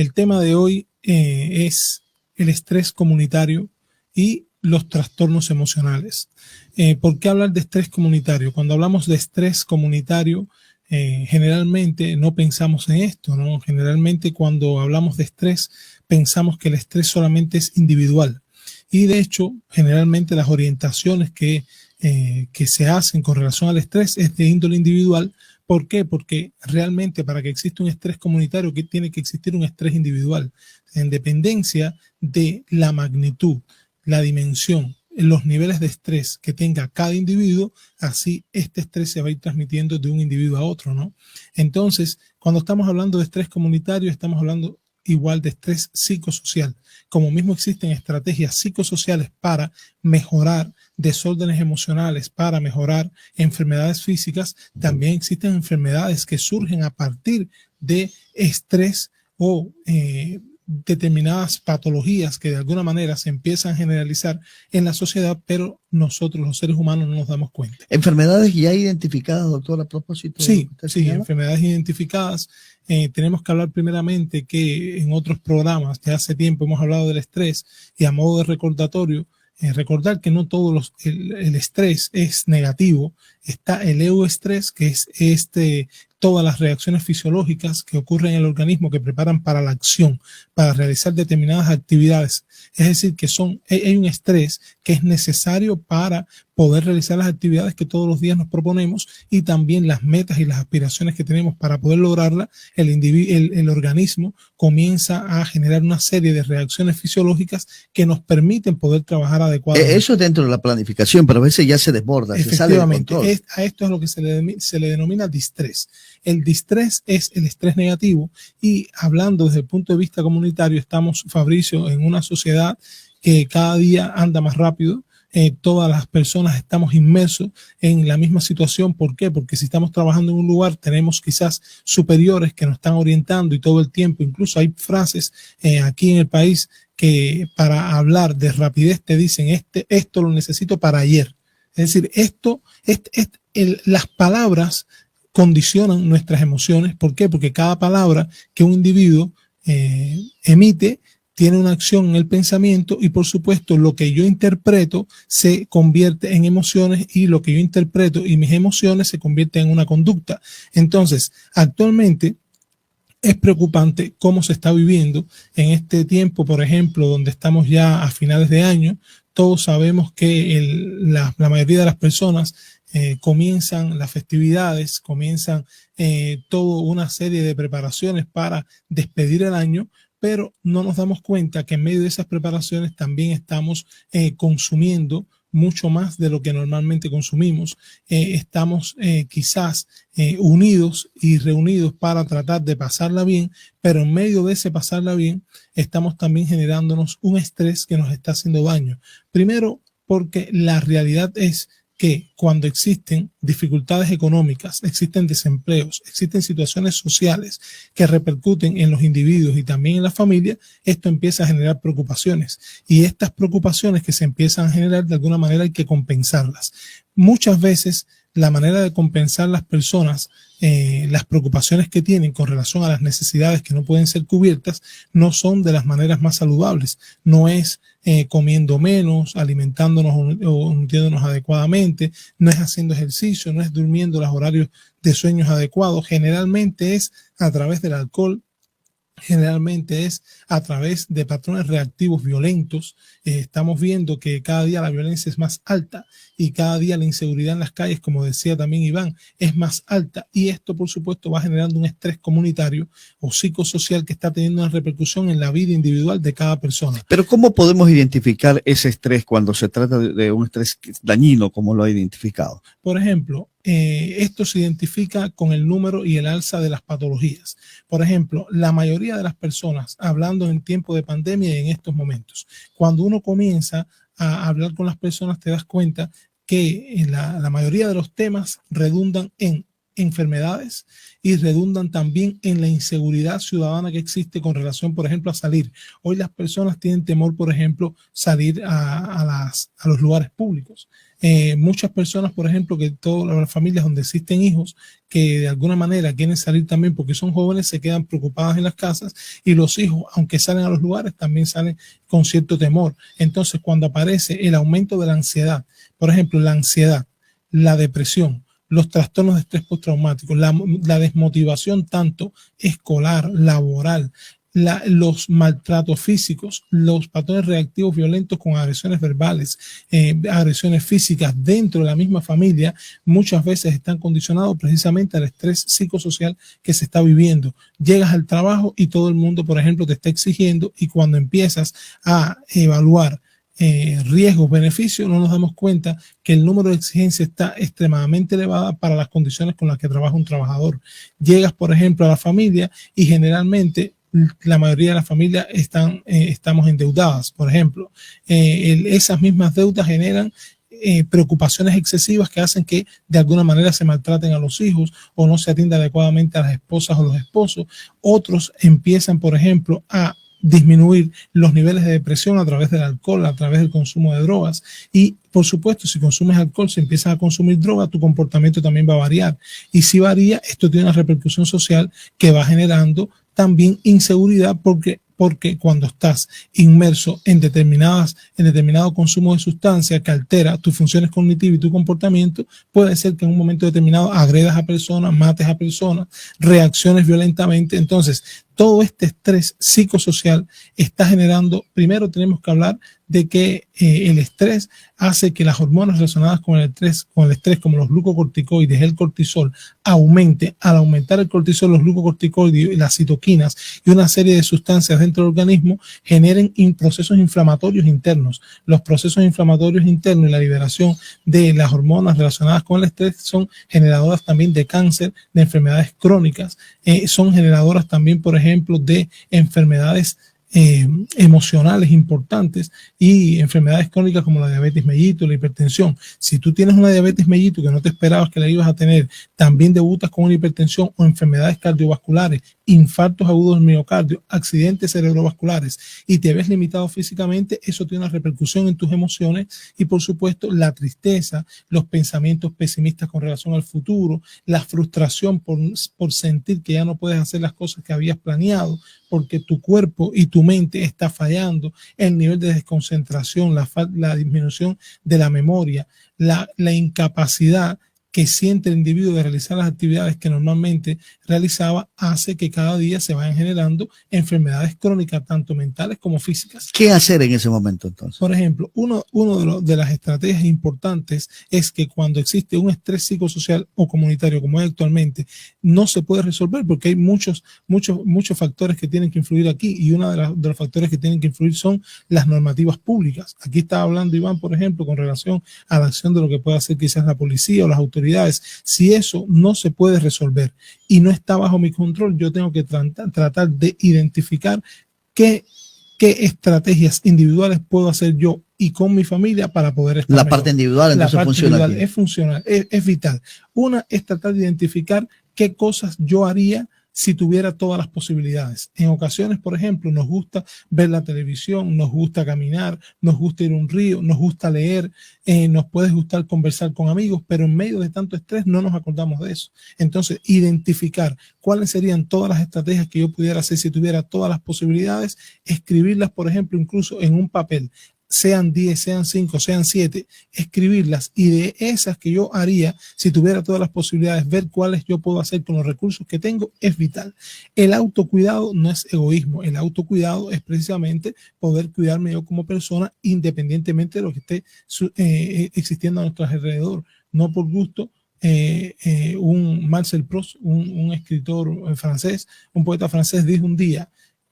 El tema de hoy es el estrés comunitario y los trastornos emocionales. ¿Por qué hablar de estrés comunitario? Cuando hablamos de estrés comunitario, generalmente no pensamos en esto, ¿no? Generalmente cuando hablamos de estrés, pensamos que el estrés solamente es individual. Y de hecho, generalmente las orientaciones que se hacen con relación al estrés es de índole individual. ¿Por qué? Porque realmente para que exista un estrés comunitario, que tiene que existir un estrés individual, en dependencia de la magnitud, la dimensión, los niveles de estrés que tenga cada individuo, así este estrés se va a ir transmitiendo de un individuo a otro, ¿no? Entonces, cuando estamos hablando de estrés comunitario, estamos hablando igual de estrés psicosocial. Como mismo existen estrategias psicosociales para mejorar desórdenes emocionales, para mejorar enfermedades físicas, también existen enfermedades que surgen a partir de estrés o determinadas patologías que de alguna manera se empiezan a generalizar en la sociedad, pero nosotros los seres humanos no nos damos cuenta. ¿Enfermedades ya identificadas, doctor, a propósito? Sí, enfermedades identificadas. Tenemos que hablar primeramente que en otros programas de hace tiempo hemos hablado del estrés y a modo de recordatorio, recordar que no todo el estrés es negativo. Está el euestrés, que es todas las reacciones fisiológicas que ocurren en el organismo que preparan para la acción, para realizar determinadas actividades. Es decir, que hay un estrés que es necesario para poder realizar las actividades que todos los días nos proponemos y también las metas y las aspiraciones que tenemos para poder lograrla. El organismo comienza a generar una serie de reacciones fisiológicas que nos permiten poder trabajar adecuadamente. Eso es dentro de la planificación, pero a veces ya se desborda, se sale de control. A esto es lo que se le denomina distrés. El distrés es el estrés negativo y hablando desde el punto de vista comunitario, estamos, Fabricio, en una sociedad que cada día anda más rápido. Todas las personas estamos inmersos en la misma situación. ¿Por qué? Porque si estamos trabajando en un lugar, tenemos quizás superiores que nos están orientando y todo el tiempo, incluso hay frases aquí en el país que para hablar de rapidez te dicen esto lo necesito para ayer. Es decir, las palabras condicionan nuestras emociones. ¿Por qué? Porque cada palabra que un individuo emite tiene una acción en el pensamiento y por supuesto lo que yo interpreto se convierte en emociones y lo que yo interpreto y mis emociones se convierten en una conducta. Entonces, actualmente es preocupante cómo se está viviendo en este tiempo, por ejemplo, donde estamos ya a finales de año. Todos sabemos que la mayoría de las personas comienzan las festividades, comienzan toda una serie de preparaciones para despedir el año, pero no nos damos cuenta que en medio de esas preparaciones también estamos consumiendo mucho más de lo que normalmente consumimos. Estamos quizás unidos y reunidos para tratar de pasarla bien, pero en medio de ese pasarla bien estamos también generándonos un estrés que nos está haciendo daño. Primero, porque la realidad es que cuando existen dificultades económicas, existen desempleos, existen situaciones sociales que repercuten en los individuos y también en la familia, esto empieza a generar preocupaciones. Y estas preocupaciones que se empiezan a generar, de alguna manera hay que compensarlas. Muchas veces la manera de compensar las personas, las preocupaciones que tienen con relación a las necesidades que no pueden ser cubiertas, no son de las maneras más saludables. No es comiendo menos, alimentándonos o nutriéndonos adecuadamente, no es haciendo ejercicio, no es durmiendo los horarios de sueños adecuados. Generalmente es a través del alcohol, generalmente es a través de patrones reactivos violentos. Estamos viendo que cada día la violencia es más alta y cada día la inseguridad en las calles, como decía también Iván, es más alta. Y esto, por supuesto, va generando un estrés comunitario o psicosocial que está teniendo una repercusión en la vida individual de cada persona. Pero ¿cómo podemos identificar ese estrés cuando se trata de un estrés dañino, como lo ha identificado? Por ejemplo, esto se identifica con el número y el alza de las patologías. Por ejemplo, la mayoría de las personas, hablando en tiempo de pandemia y en estos momentos, cuando uno comienza a hablar con las personas, te das cuenta que la mayoría de los temas redundan en enfermedades y redundan también en la inseguridad ciudadana que existe con relación, por ejemplo, a salir. Hoy las personas tienen temor, por ejemplo, salir a los lugares públicos. Muchas personas, por ejemplo, que todas las familias donde existen hijos que de alguna manera quieren salir también porque son jóvenes, se quedan preocupadas en las casas, y los hijos, aunque salen a los lugares, también salen con cierto temor. Entonces, cuando aparece el aumento de la ansiedad, por ejemplo, la ansiedad, la depresión, los trastornos de estrés postraumático, la desmotivación tanto escolar, laboral, los maltratos físicos, los patrones reactivos violentos con agresiones verbales, agresiones físicas dentro de la misma familia, muchas veces están condicionados precisamente al estrés psicosocial que se está viviendo. Llegas al trabajo y todo el mundo, por ejemplo, te está exigiendo, y cuando empiezas a evaluar riesgos, beneficios, no nos damos cuenta que el número de exigencias está extremadamente elevada para las condiciones con las que trabaja un trabajador. Llegas, por ejemplo, a la familia y generalmente la mayoría de las familias estamos endeudadas, por ejemplo. Esas mismas deudas generan preocupaciones excesivas que hacen que de alguna manera se maltraten a los hijos o no se atienda adecuadamente a las esposas o los esposos. Otros empiezan, por ejemplo, a disminuir los niveles de depresión a través del alcohol, a través del consumo de drogas. Y por supuesto, si consumes alcohol, si empiezas a consumir droga, tu comportamiento también va a variar. Y si varía, esto tiene una repercusión social que va generando también inseguridad, porque cuando estás inmerso en determinado consumo de sustancias que altera tus funciones cognitivas y tu comportamiento, puede ser que en un momento determinado agredas a personas, mates a personas, reacciones violentamente. Entonces, todo este estrés psicosocial está generando, primero tenemos que hablar de que el estrés hace que las hormonas relacionadas con el estrés como los glucocorticoides, el cortisol, aumente. Al aumentar el cortisol, los glucocorticoides, las citoquinas y una serie de sustancias dentro del organismo generen procesos inflamatorios internos. Los procesos inflamatorios internos y la liberación de las hormonas relacionadas con el estrés son generadoras también de cáncer, de enfermedades crónicas, son generadoras también, por ejemplo, de enfermedades emocionales importantes y enfermedades crónicas como la diabetes mellitus, la hipertensión. Si tú tienes una diabetes mellitus que no te esperabas que la ibas a tener, también debutas con una hipertensión o enfermedades cardiovasculares, infartos agudos del miocardio, accidentes cerebrovasculares, y te ves limitado físicamente, eso tiene una repercusión en tus emociones y, por supuesto, la tristeza, los pensamientos pesimistas con relación al futuro, la frustración por sentir que ya no puedes hacer las cosas que habías planeado porque tu cuerpo y tu mente está fallando, el nivel de desconcentración, la disminución de la memoria, la incapacidad que siente el individuo de realizar las actividades que normalmente realizaba, hace que cada día se vayan generando enfermedades crónicas, tanto mentales como físicas. ¿Qué hacer en ese momento entonces? Por ejemplo, uno de las estrategias importantes es que cuando existe un estrés psicosocial o comunitario como es actualmente, no se puede resolver porque hay muchos factores que tienen que influir aquí, y uno de los factores que tienen que influir son las normativas públicas. Aquí está hablando Iván, por ejemplo, con relación a la acción de lo que puede hacer quizás la policía o las autoridades. Si eso no se puede resolver y no está bajo mi control, yo tengo que tratar de identificar qué estrategias individuales puedo hacer yo y con mi familia para poder estar la mejor. parte individual entonces la parte funciona individual aquí. es funcional, es vital. Una es tratar de identificar qué cosas yo haría si tuviera todas las posibilidades. En ocasiones, por ejemplo, nos gusta ver la televisión, nos gusta caminar, nos gusta ir a un río, nos gusta leer, nos puede gustar conversar con amigos, pero en medio de tanto estrés no nos acordamos de eso. Entonces, identificar cuáles serían todas las estrategias que yo pudiera hacer si tuviera todas las posibilidades, escribirlas, por ejemplo, incluso en un papel, sean 10, sean 5, sean 7, escribirlas, y de esas que yo haría si tuviera todas las posibilidades, ver cuáles yo puedo hacer con los recursos que tengo, es vital. El autocuidado no es egoísmo, el autocuidado es precisamente poder cuidarme yo como persona independientemente de lo que esté existiendo a nuestro alrededor, no por gusto. Un Marcel Proust, un escritor francés, un poeta francés, dijo un día: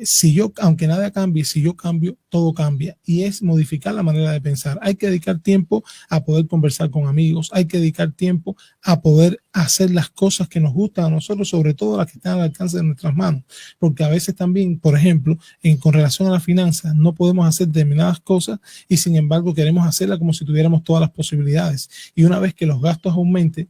si yo, aunque nada cambie, si yo cambio, todo cambia, y es modificar la manera de pensar. Hay que dedicar tiempo a poder conversar con amigos, hay que dedicar tiempo a poder hacer las cosas que nos gustan a nosotros, sobre todo las que están al alcance de nuestras manos, porque a veces también, por ejemplo, con relación a las finanzas, no podemos hacer determinadas cosas y sin embargo queremos hacerlas como si tuviéramos todas las posibilidades, y una vez que los gastos aumenten,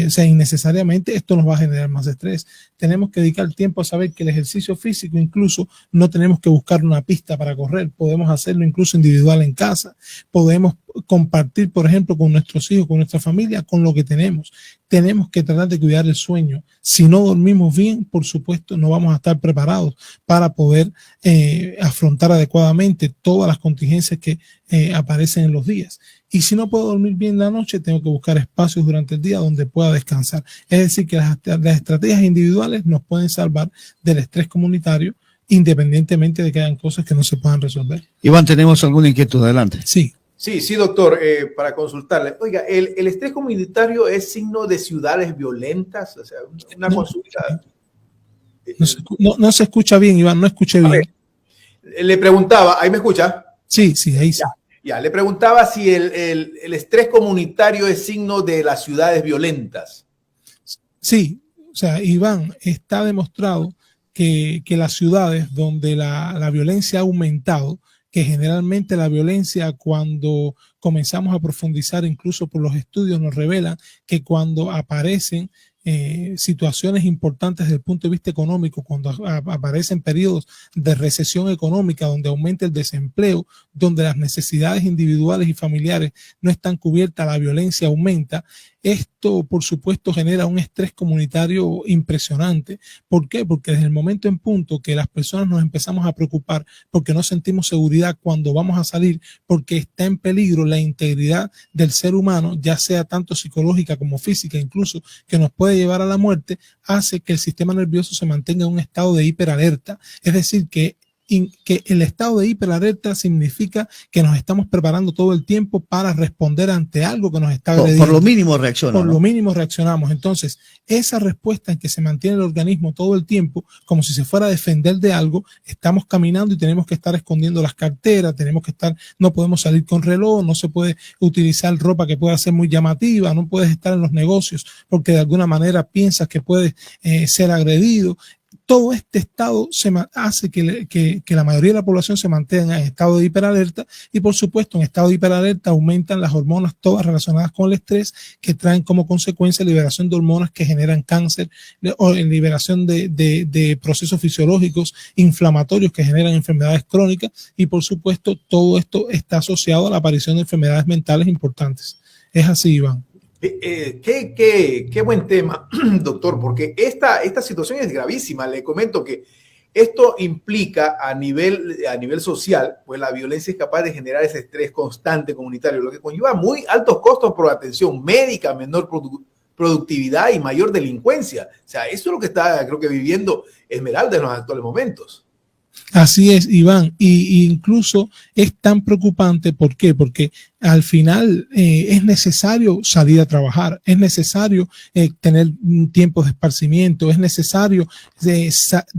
o sea, innecesariamente esto nos va a generar más estrés. Tenemos que dedicar tiempo a saber que el ejercicio físico, incluso no tenemos que buscar una pista para correr, podemos hacerlo incluso individual en casa, podemos compartir, por ejemplo, con nuestros hijos, con nuestra familia, con lo que tenemos. Tenemos que tratar de cuidar el sueño. Si no dormimos bien, por supuesto, no vamos a estar preparados para poder afrontar adecuadamente todas las contingencias que aparecen en los días. Y si no puedo dormir bien la noche, tengo que buscar espacios durante el día donde pueda descansar. Es decir, que las estrategias individuales nos pueden salvar del estrés comunitario, independientemente de que hayan cosas que no se puedan resolver. Iván, ¿tenemos alguna inquietud? Adelante. Sí. Sí, doctor, para consultarle. Oiga, ¿el estrés comunitario es signo de ciudades violentas? O sea, una consulta. No se escucha bien, Iván, no escuché bien. Le preguntaba, ¿ahí me escucha? Sí, ahí sí. Ya, le preguntaba si el estrés comunitario es signo de las ciudades violentas. Sí, o sea, Iván, está demostrado que las ciudades donde la violencia ha aumentado, que generalmente la violencia, cuando comenzamos a profundizar, incluso por los estudios nos revelan que cuando aparecen situaciones importantes desde el punto de vista económico, cuando aparecen periodos de recesión económica, donde aumenta el desempleo, donde las necesidades individuales y familiares no están cubiertas, la violencia aumenta. Esto, por supuesto, genera un estrés comunitario impresionante. ¿Por qué? Porque desde el momento en punto que las personas nos empezamos a preocupar porque no sentimos seguridad cuando vamos a salir, porque está en peligro la integridad del ser humano, ya sea tanto psicológica como física, incluso que nos puede llevar a la muerte, hace que el sistema nervioso se mantenga en un estado de hiperalerta. Es decir, que el estado de hiperalerta significa que nos estamos preparando todo el tiempo para responder ante algo que nos está agrediendo. Por lo mínimo reaccionamos. Por lo mínimo reaccionamos. Entonces, esa respuesta en que se mantiene el organismo todo el tiempo, como si se fuera a defender de algo, estamos caminando y tenemos que estar escondiendo las carteras, no podemos salir con reloj, no se puede utilizar ropa que pueda ser muy llamativa, no puedes estar en los negocios porque de alguna manera piensas que puedes ser agredido. Todo este estado hace que la mayoría de la población se mantenga en estado de hiperalerta, y por supuesto en estado de hiperalerta aumentan las hormonas todas relacionadas con el estrés, que traen como consecuencia liberación de hormonas que generan cáncer, o liberación de procesos fisiológicos inflamatorios que generan enfermedades crónicas, y por supuesto todo esto está asociado a la aparición de enfermedades mentales importantes. Es así, Iván. Qué buen tema, doctor, porque esta situación es gravísima. Le comento que esto implica a nivel social, pues la violencia es capaz de generar ese estrés constante comunitario, lo que conlleva muy altos costos por atención médica, menor productividad y mayor delincuencia. O sea, eso es lo que está, creo que, viviendo Esmeralda en los actuales momentos. Así es, Iván, y incluso es tan preocupante. ¿Por qué? Porque al final es necesario salir a trabajar, es necesario tener tiempos de esparcimiento, es necesario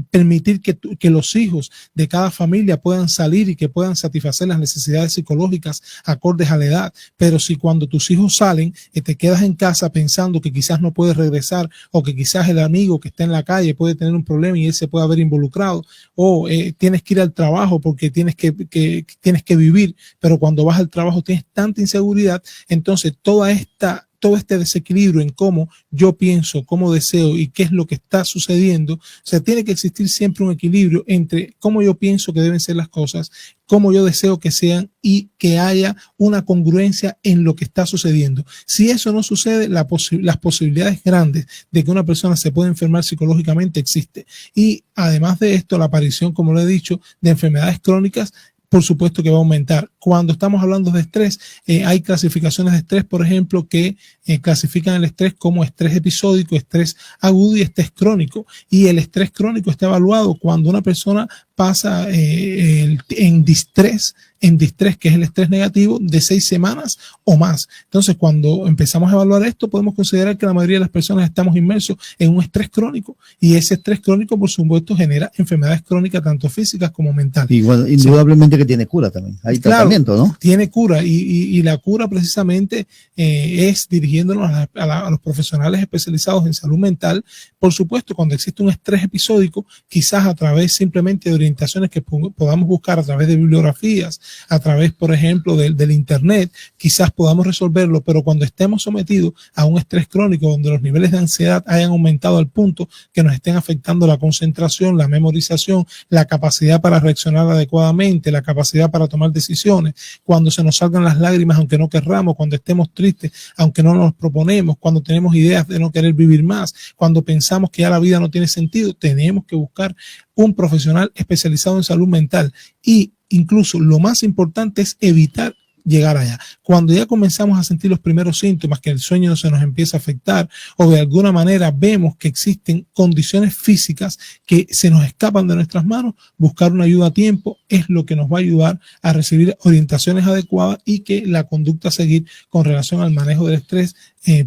permitir que los hijos de cada familia puedan salir y que puedan satisfacer las necesidades psicológicas acordes a la edad. Pero si cuando tus hijos salen te quedas en casa pensando que quizás no puedes regresar, o que quizás el amigo que está en la calle puede tener un problema y él se puede haber involucrado, o tienes que ir al trabajo porque tienes que vivir, pero cuando vas al trabajo tienes tanta inseguridad, entonces todo este desequilibrio en cómo yo pienso, cómo deseo y qué es lo que está sucediendo. O sea, tiene que existir siempre un equilibrio entre cómo yo pienso que deben ser las cosas, cómo yo deseo que sean, y que haya una congruencia en lo que está sucediendo. Si eso no sucede, las posibilidades grandes de que una persona se pueda enfermar psicológicamente existe. Y además de esto, la aparición, como lo he dicho, de enfermedades crónicas, por supuesto que va a aumentar. Cuando estamos hablando de estrés, hay clasificaciones de estrés, por ejemplo, que clasifican el estrés como estrés episódico, estrés agudo y estrés crónico. Y el estrés crónico está evaluado cuando una persona pasa en distrés en distrés, que es el estrés negativo, de 6 semanas o más. Entonces, cuando empezamos a evaluar esto, podemos considerar que la mayoría de las personas estamos inmersos en un estrés crónico, y ese estrés crónico, por supuesto, genera enfermedades crónicas, tanto físicas como mentales. Igual, indudablemente que tiene cura también. Hay tratamiento, ¿no? Tiene cura, y la cura precisamente es dirigiéndonos a los profesionales especializados en salud mental. Por supuesto, cuando existe un estrés episódico, quizás a través simplemente de orientaciones que podamos buscar a través de bibliografías, a través, por ejemplo, del internet, quizás podamos resolverlo, pero cuando estemos sometidos a un estrés crónico donde los niveles de ansiedad hayan aumentado al punto que nos estén afectando la concentración, la memorización, la capacidad para reaccionar adecuadamente, la capacidad para tomar decisiones, cuando se nos salgan las lágrimas aunque no querramos, cuando estemos tristes aunque no nos proponemos, cuando tenemos ideas de no querer vivir más, cuando pensamos que ya la vida no tiene sentido, tenemos que buscar un profesional especializado en salud mental. Y incluso lo más importante es evitar llegar allá. Cuando ya comenzamos a sentir los primeros síntomas, que el sueño se nos empieza a afectar, o de alguna manera vemos que existen condiciones físicas que se nos escapan de nuestras manos, buscar una ayuda a tiempo es lo que nos va a ayudar a recibir orientaciones adecuadas y que la conducta a seguir con relación al manejo del estrés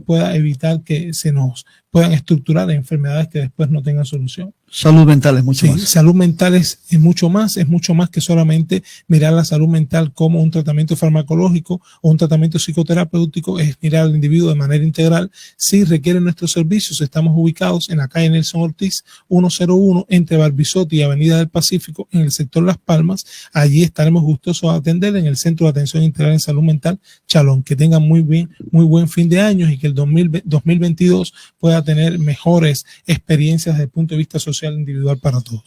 pueda evitar que se nos puedan estructurar enfermedades que después no tengan solución. Salud mental es mucho más. Salud mental es mucho más que solamente mirar la salud mental como un tratamiento farmacológico o un tratamiento psicoterapéutico, es mirar al individuo de manera integral. Si requieren nuestros servicios, estamos ubicados en la calle Nelson Ortiz 101 entre Barbisotti y Avenida del Pacífico en el sector Las Palmas. Allí estaremos gustosos de atender en el Centro de Atención Integral en Salud Mental Chalón. Que tengan muy buen fin de año y que el 2022 pueda tener mejores experiencias desde el punto de vista social individual para todos.